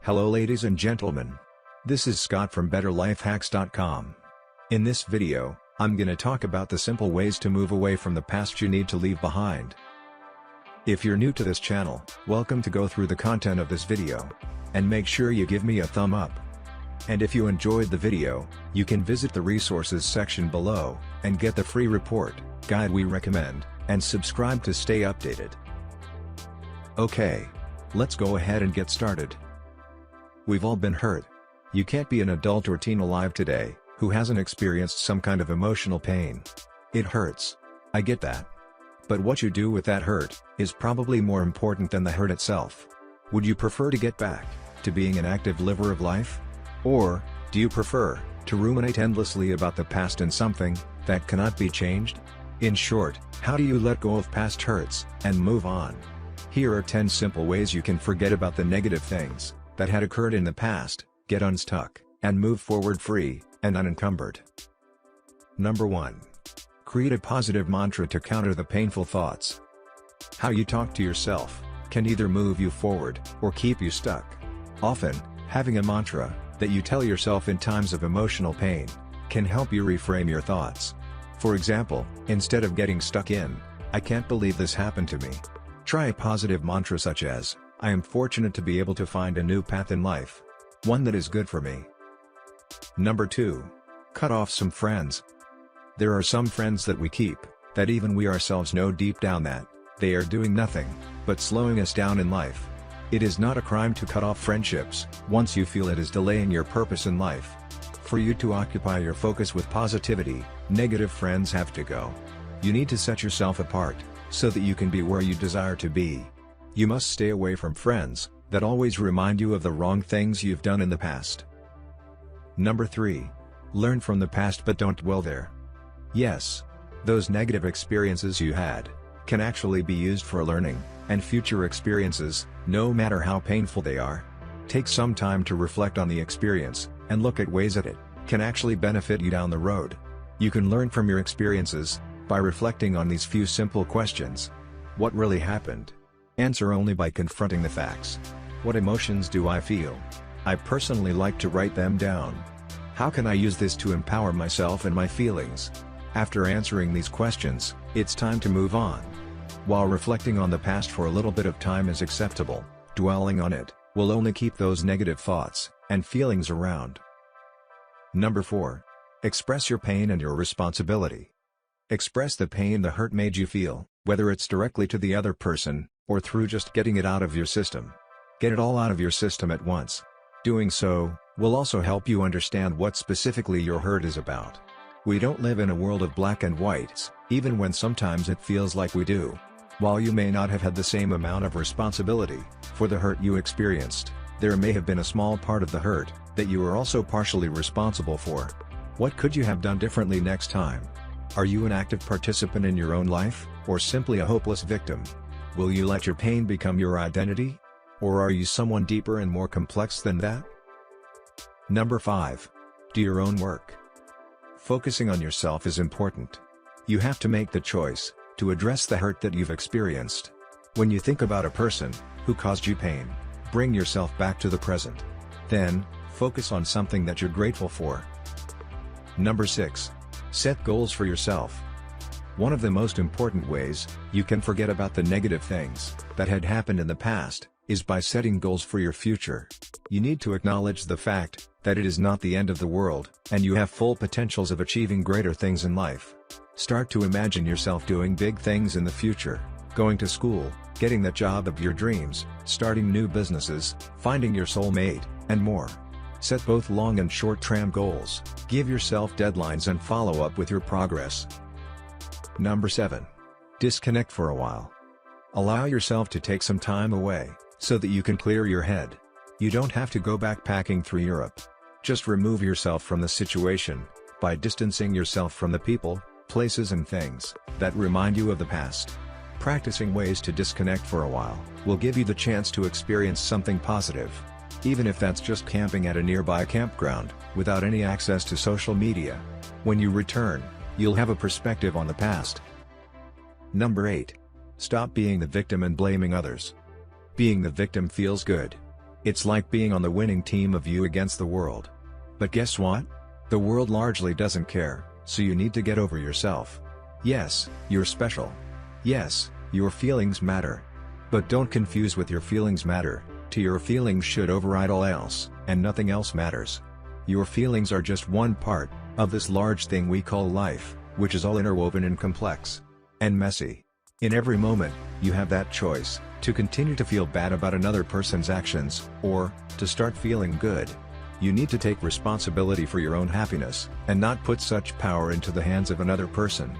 Hello ladies and gentlemen. This is Scott from betterlifehacks.com. In this video, I'm gonna talk about the simple ways to move away from the past you need to leave behind. If you're new to this channel, welcome to go through the content of this video. And make sure you give me a thumb up. And if you enjoyed the video, you can visit the resources section below, and get the free report, guide we recommend, and subscribe to stay updated. Okay. Let's go ahead and get started. We've all been hurt. You can't be an adult or teen alive today, who hasn't experienced some kind of emotional pain. It hurts. I get that. But what you do with that hurt, is probably more important than the hurt itself. Would you prefer to get back, to being an active liver of life? Or, do you prefer, to ruminate endlessly about the past and something, that cannot be changed? In short, how do you let go of past hurts, and move on? Here are 10 simple ways you can forget about the negative things that had occurred in the past, get unstuck, and move forward free and unencumbered. Number 1. Create a positive mantra to counter the painful thoughts. How you talk to yourself can either move you forward or keep you stuck. Often, having a mantra that you tell yourself in times of emotional pain can help you reframe your thoughts. For example, instead of getting stuck in, "I can't believe this happened to me," try a positive mantra such as, "I am fortunate to be able to find a new path in life. One that is good for me." Number 2. Cut off some friends. There are some friends that we keep, that even we ourselves know deep down that they are doing nothing but slowing us down in life. It is not a crime to cut off friendships, once you feel it is delaying your purpose in life. For you to occupy your focus with positivity, negative friends have to go. You need to set yourself apart, so that you can be where you desire to be. You must stay away from friends that always remind you of the wrong things you've done in the past. Number 3. Learn from the past but don't dwell there. Yes, those negative experiences you had can actually be used for learning, and future experiences, no matter how painful they are. Take some time to reflect on the experience, and look at ways that it can actually benefit you down the road. You can learn from your experiences by reflecting on these few simple questions. What really happened? Answer only by confronting the facts. What emotions do I feel? I personally like to write them down. How can I use this to empower myself and my feelings? After answering these questions, it's time to move on. While reflecting on the past for a little bit of time is acceptable, dwelling on it will only keep those negative thoughts and feelings around. Number 4. Express your pain and your responsibility. Express the pain the hurt made you feel, whether it's directly to the other person, or through just getting it out of your system. Get it all out of your system at once. Doing so will also help you understand what specifically your hurt is about. We don't live in a world of black and whites, even when sometimes it feels like we do. While you may not have had the same amount of responsibility for the hurt you experienced, there may have been a small part of the hurt that you are also partially responsible for. What could you have done differently next time? Are you an active participant in your own life, or simply a hopeless victim? Will you let your pain become your identity? Or are you someone deeper and more complex than that? Number 5. Do your own work. Focusing on yourself is important. You have to make the choice to address the hurt that you've experienced. When you think about a person who caused you pain, bring yourself back to the present. Then, focus on something that you're grateful for. Number 6. Set goals for yourself. One of the most important ways you can forget about the negative things that had happened in the past is by setting goals for your future. You need to acknowledge the fact that it is not the end of the world, and you have full potentials of achieving greater things in life. Start to imagine yourself doing big things in the future, going to school, getting the job of your dreams, starting new businesses, finding your soulmate, and more. Set both long and short-term goals, give yourself deadlines and follow up with your progress. Number 7. Disconnect for a while. Allow yourself to take some time away, so that you can clear your head. You don't have to go backpacking through Europe. Just remove yourself from the situation, by distancing yourself from the people, places and things that remind you of the past. Practicing ways to disconnect for a while will give you the chance to experience something positive. Even if that's just camping at a nearby campground, without any access to social media. When you return, you'll have a perspective on the past. Number 8. Stop being the victim and blaming others. Being the victim feels good. It's like being on the winning team of you against the world. But guess what? The world largely doesn't care, so you need to get over yourself. Yes, you're special. Yes, your feelings matter. But don't confuse with your feelings matter. To your feelings should override all else, and nothing else matters. Your feelings are just one part of this large thing we call life, which is all interwoven and complex. And messy. In every moment, you have that choice, to continue to feel bad about another person's actions, or to start feeling good. You need to take responsibility for your own happiness, and not put such power into the hands of another person.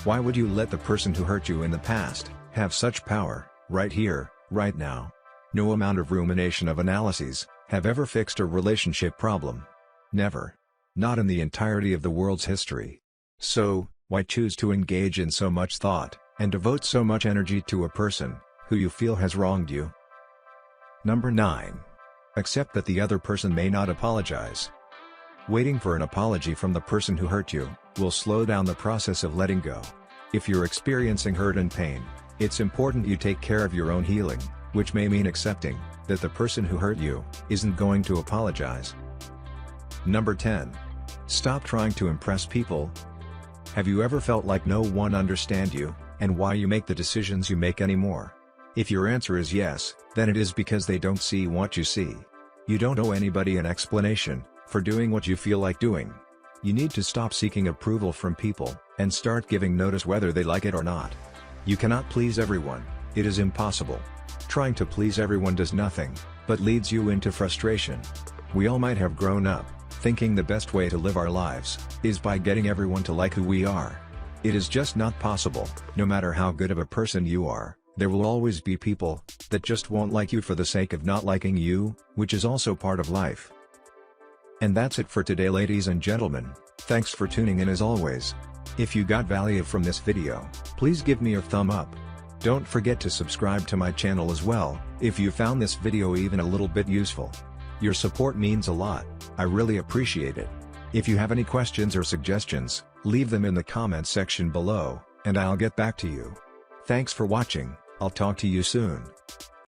Why would you let the person who hurt you in the past have such power, right here, right now? No amount of rumination of analyses have ever fixed a relationship problem. Never. Not in the entirety of the world's history. So, why choose to engage in so much thought, and devote so much energy to a person who you feel has wronged you? Number 9. Accept that the other person may not apologize. Waiting for an apology from the person who hurt you will slow down the process of letting go. If you're experiencing hurt and pain, it's important you take care of your own healing, which may mean accepting that the person who hurt you isn't going to apologize. Number 10. Stop trying to impress people. Have you ever felt like no one understands you, and why you make the decisions you make anymore? If your answer is yes, then it is because they don't see what you see. You don't owe anybody an explanation for doing what you feel like doing. You need to stop seeking approval from people, and start giving notice whether they like it or not. You cannot please everyone, it is impossible. Trying to please everyone does nothing but leads you into frustration. We all might have grown up thinking the best way to live our lives is by getting everyone to like who we are. It is just not possible. No matter how good of a person you are, there will always be people that just won't like you for the sake of not liking you, which is also part of life. And that's it for today, ladies and gentlemen. Thanks for tuning in as always. If you got value from this video, please give me a thumb up. Don't forget to subscribe to my channel as well, if you found this video even a little bit useful. Your support means a lot, I really appreciate it. If you have any questions or suggestions, leave them in the comments section below, and I'll get back to you. Thanks for watching, I'll talk to you soon.